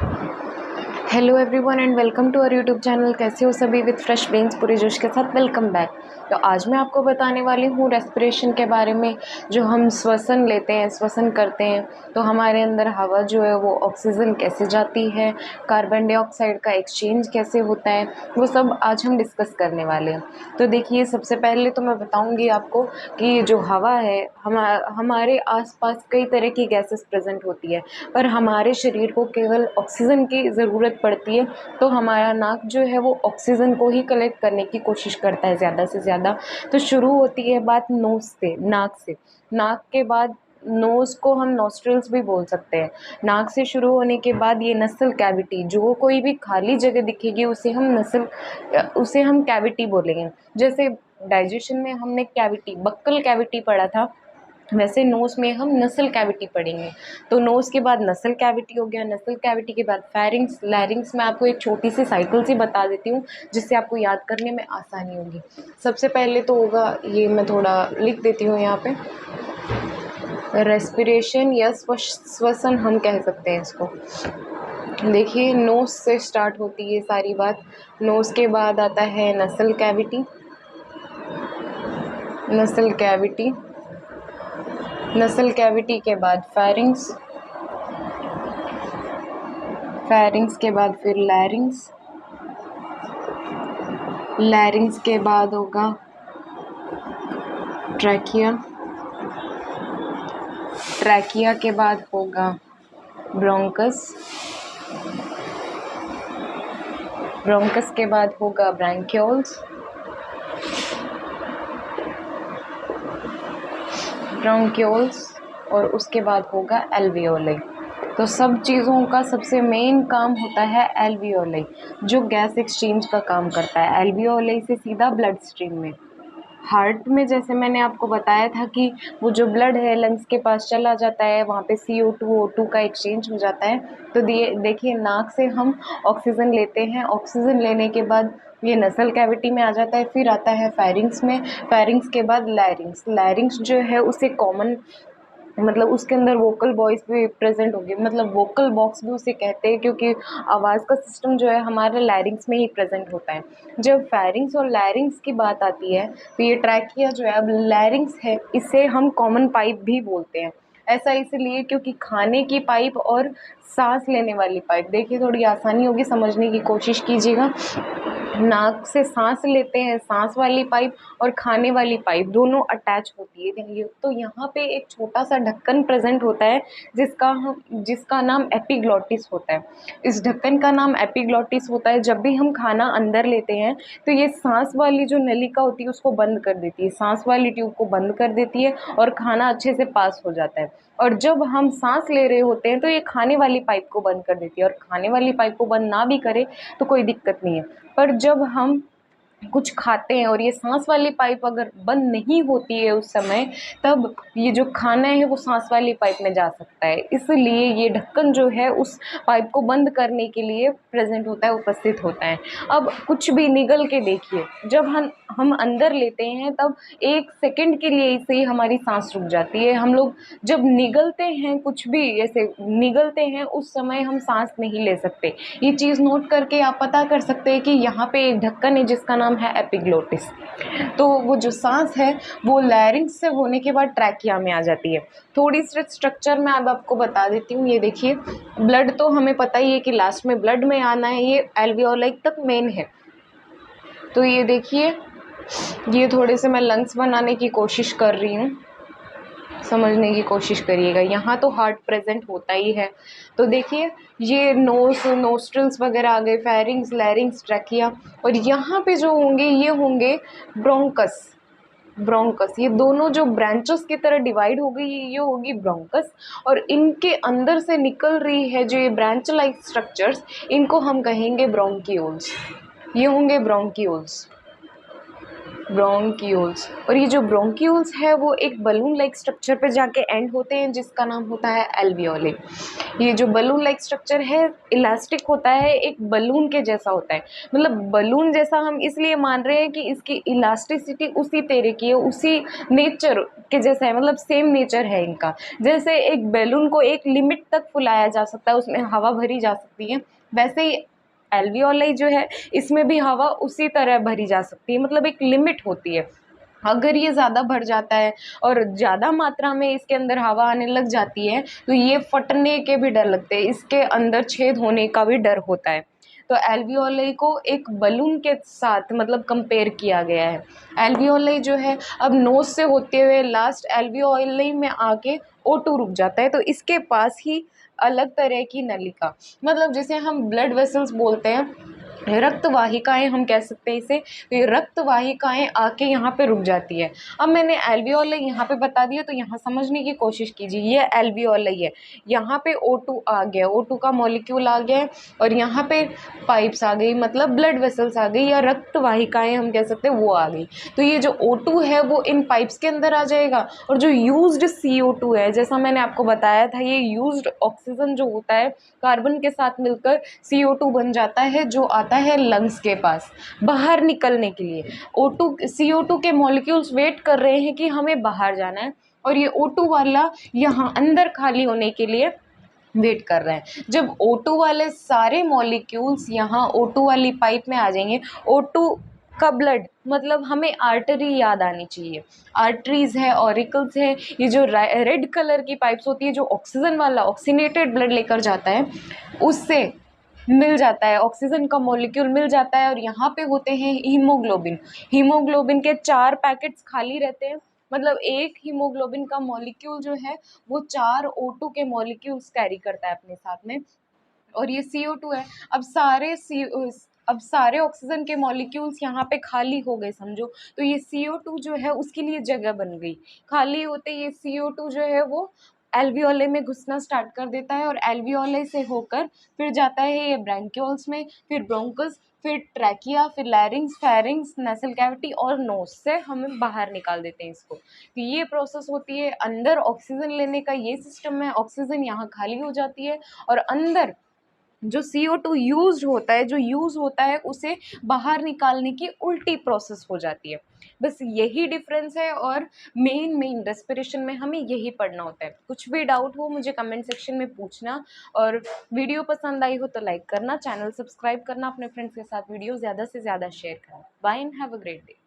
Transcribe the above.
Hello everyone and welcome to our YouTube channel. कैसे हो सभी? विद फ्रेश ब्रेन्स पूरे जोश के साथ वेलकम बैक। तो आज मैं आपको बताने वाली हूँ रेस्पिरेशन के बारे में। जो हम श्वसन लेते हैं, श्वसन करते हैं, तो हमारे अंदर हवा जो है वो ऑक्सीजन कैसे जाती है, कार्बन डाइऑक्साइड का एक्सचेंज कैसे होता है, वो सब आज हम डिस्कस करने वाले हैं। तो देखिए, सबसे पहले तो मैं बताऊँगी आपको कि जो हवा है हमारे आसपास कई तरह की गैसेस प्रेजेंट होती है, पर हमारे शरीर को केवल ऑक्सीजन की ज़रूरत पड़ती है। तो हमारा नाक जो है वो ऑक्सीजन को ही कलेक्ट करने की कोशिश करता है ज़्यादा से ज़्यादा। तो शुरू होती है बात नोज़ से, नाक से। नाक के बाद नोज़ को हम नॉस्ट्रिल्स भी बोल सकते हैं। नाक से शुरू होने के बाद ये नसल कैविटी, जो कोई भी खाली जगह दिखेगी उसे हम कैविटी बोलेंगे। जैसे डाइजेशन में हमने कैविटी, बक्कल कैविटी पढ़ा था, वैसे नोज़ में हम नसल कैविटी पढ़ेंगे। तो नोज़ के बाद नसल कैविटी हो गया, नसल कैविटी के बाद फेरिंग्स, लैरिंग्स। मैं आपको एक छोटी सी साइकिल सी बता देती हूँ जिससे आपको याद करने में आसानी होगी। सबसे पहले तो होगा, ये मैं थोड़ा लिख देती हूँ यहाँ पे, रेस्पिरेशन या श्वसन हम कह सकते हैं इसको। देखिए, नोज़ से स्टार्ट होती है सारी बात। नोज़ के बाद आता है नसल कैविटी, नसल कैविटी, नसल कैविटी के बाद फेरिंग्स, फेरिंग्स के बाद फिर लैरिंग्स, लैरिंग्स के बाद होगा ट्रैकिया, ट्रैकिया के बाद होगा ब्रोंकस, ब्रोंकस के बाद होगा ब्रैंक्यूल्स, ब्रोंक्यूल्स, और उसके बाद होगा एल्वियोलाई। तो सब चीज़ों का सबसे मेन काम होता है एल्वियोलाई, जो गैस एक्सचेंज का काम करता है। एल्वियोलाई से सीधा ब्लड स्ट्रीम में, हार्ट में जैसे मैंने आपको बताया था कि वो जो ब्लड है लंग्स के पास चला जाता है, वहाँ पे CO2 O2 का एक्सचेंज हो जाता है। तो देखिए, नाक से हम ऑक्सीजन लेते हैं, ऑक्सीजन लेने के बाद ये नसल कैविटी में आ जाता है, फिर आता है फेरिंग्स में, फेरिंग्स के बाद लैरिंग्स। लैरिंग्स जो है उसे कॉमन, मतलब उसके अंदर वोकल वॉइस भी प्रेजेंट होगी, मतलब वोकल बॉक्स भी उसे कहते हैं, क्योंकि आवाज़ का सिस्टम जो है हमारे लैरिंग्स में ही प्रेजेंट होता है। जब फेरिंग्स और लैरिंग्स की बात आती है तो ये ट्रैकिया जो है, अब लैरिंग्स है, इसे हम कॉमन पाइप भी बोलते हैं। ऐसा इसलिए क्योंकि खाने की पाइप और सांस लेने वाली पाइप, देखिए थोड़ी आसानी होगी समझने की कोशिश कीजिएगा। नाक से सांस लेते हैं, सांस वाली पाइप और खाने वाली पाइप दोनों अटैच होती है। तो यहाँ पे एक छोटा सा ढक्कन प्रेजेंट होता है जिसका नाम एपिग्लॉटिस होता है। इस ढक्कन का नाम एपिग्लॉटिस होता है। जब भी हम खाना अंदर लेते हैं तो ये सांस वाली जो नलिका होती है उसको बंद कर देती है, सांस वाली ट्यूब को बंद कर देती है और खाना अच्छे से पास हो जाता है। और जब हम सांस ले रहे होते हैं तो ये खाने वाली पाइप को बंद कर देती है, और खाने वाली पाइप को बंद ना भी करे तो कोई दिक्कत नहीं है। पर जब हम कुछ खाते हैं और ये सांस वाली पाइप अगर बंद नहीं होती है उस समय, तब ये जो खाना है वो सांस वाली पाइप में जा सकता है। इसलिए ये ढक्कन जो है उस पाइप को बंद करने के लिए प्रेजेंट होता है, उपस्थित होता है। अब कुछ भी निगल के देखिए, जब हम अंदर लेते हैं तब 1 सेकंड के लिए से ही हमारी सांस रुक जाती है। हम लोग जब निगलते हैं, कुछ भी ऐसे निगलते हैं, उस समय हम सांस नहीं ले सकते। ये चीज़ नोट करके आप पता कर सकते हैं कि यहाँ पे एक ढक्कन है जिसका नाम है एपिग्लोटिस। तो वो जो सांस है वो लैरिंग्स से होने के बाद ट्रैकिया में आ जाती है। थोड़ी सी स्ट्रक्चर में अब आपको बता देती हूँ। ये देखिए, ब्लड तो हमें पता ही है कि लास्ट में ब्लड में आना है, ये एल्वियोलाई तक मेन है। तो ये देखिए, ये थोड़े से मैं लंग्स बनाने की कोशिश कर रही हूँ, समझने की कोशिश करिएगा। यहाँ तो हार्ट प्रेजेंट होता ही है। तो देखिए, ये नोस्ट्रल्स वगैरह आ गए, फेरिंग्स, लैरिंग्स, ट्रैकिया, और यहाँ पे जो होंगे ये होंगे ब्रोंकस। ब्रोंकस, ये दोनों जो ब्रांचेस की तरह डिवाइड हो गई, ये होगी ब्रोंकस, और इनके अंदर से निकल रही है जो ये ब्रांच लाइक स्ट्रक्चर्स, इनको हम कहेंगे ब्रोंक्यूल्स। ये होंगे ब्रोंक्यूल्स। ब्रोंक्यूल्स। और ये जो ब्रोंक्यूल्स है वो एक बलून लाइक स्ट्रक्चर पे जाके एंड होते हैं जिसका नाम होता है एल्वियोली। ये जो बलून लाइक स्ट्रक्चर है इलास्टिक होता है, एक बलून के जैसा होता है। मतलब बलून जैसा हम इसलिए मान रहे हैं कि इसकी इलास्टिसिटी उसी तरह की है, उसी नेचर के जैसा है, मतलब सेम नेचर है इनका। जैसे एक बैलून को एक लिमिट तक फुलाया जा सकता है, उसमें हवा भरी जा सकती है, वैसे ही एल्वियोलाई जो है इसमें भी हवा उसी तरह भरी जा सकती है, मतलब एक लिमिट होती है। अगर ये ज़्यादा भर जाता है और ज़्यादा मात्रा में इसके अंदर हवा आने लग जाती है तो ये फटने के भी डर लगते हैं, इसके अंदर छेद होने का भी डर होता है। तो एल्वियोलाई को एक बलून के साथ मतलब कंपेयर किया गया है। एल्वियोलाई जो है अब नोज से होते हुए लास्ट एल्वियोलाई में आके O2 रुक जाता है, तो इसके पास ही अलग तरह की नलिका, मतलब जिसे हम ब्लड वेसल्स बोलते हैं, रक्त वाहिकाएं हम कह सकते हैं इसे, तो ये रक्त वाहिकाएं आके यहाँ पे रुक जाती है। अब मैंने एल्वियोलाई यहाँ पे बता दिया, तो यहाँ समझने की कोशिश कीजिए। ये एल्वियोलाई है, यहाँ पे O2 आ गया, O2 का मॉलिक्यूल आ गया है, और यहाँ पे पाइप्स आ गई, मतलब ब्लड वेसल्स आ गई, या रक्त वाहिकाएं हम कह सकते हैं वो आ गई। तो ये जो O2 है वो इन पाइप्स के अंदर आ जाएगा, और जो यूज्ड CO2 है, जैसा मैंने आपको बताया था, ये यूज्ड ऑक्सीजन जो होता है कार्बन के साथ मिलकर CO2 बन जाता है, जो आता है लंग्स के पास बाहर निकलने के लिए। O2 CO2 के मॉलिक्यूल्स वेट कर रहे हैं कि हमें बाहर जाना है, और ये O2 वाला यहाँ अंदर खाली होने के लिए वेट कर रहे हैं। जब O2 वाले सारे मॉलिक्यूल्स यहाँ O2 वाली पाइप में आ जाएंगे, O2 का ब्लड, मतलब हमें आर्टरी याद आनी चाहिए, आर्टरीज है, ऑरिकल्स है, ये जो रेड कलर की पाइप्स होती है जो ऑक्सीजन वाला ऑक्सीनेटेड ब्लड लेकर जाता है, उससे मिल जाता है, ऑक्सीजन का मॉलिक्यूल मिल जाता है, और यहाँ पे होते हैं हीमोग्लोबिन। हीमोग्लोबिन के 4 पैकेट्स खाली रहते हैं, मतलब एक हीमोग्लोबिन का मॉलिक्यूल जो है वो 4 O2 के मॉलिक्यूल्स कैरी करता है अपने साथ में, और ये CO2 है। अब सारे ऑक्सीजन के मॉलिक्यूल्स यहाँ पे खाली हो गए समझो, तो ये CO2 जो है उसके लिए जगह बन गई। खाली होते ये CO2 जो है वो एल्वियोले में घुसना स्टार्ट कर देता है, और एल्वियोले से होकर फिर जाता है ये ब्रैंक्यूल्स में, फिर ब्रोंकस, फिर ट्रैकिया, फिर लैरिंग्स, फेरिंग्स, नेसल कैविटी और नोस से हमें बाहर निकाल देते हैं इसको। तो ये प्रोसेस होती है, अंदर ऑक्सीजन लेने का ये सिस्टम है, ऑक्सीजन यहाँ खाली हो जाती है, और अंदर जो CO2 यूज़ होता है उसे बाहर निकालने की उल्टी प्रोसेस हो जाती है। बस यही डिफरेंस है, और मेन रेस्पिरेशन में हमें यही पढ़ना होता है। कुछ भी डाउट हो मुझे कमेंट सेक्शन में पूछना, और वीडियो पसंद आई हो तो लाइक करना, चैनल सब्सक्राइब करना, अपने फ्रेंड्स के साथ वीडियो ज़्यादा से ज़्यादा शेयर करना। Bye and have a great day.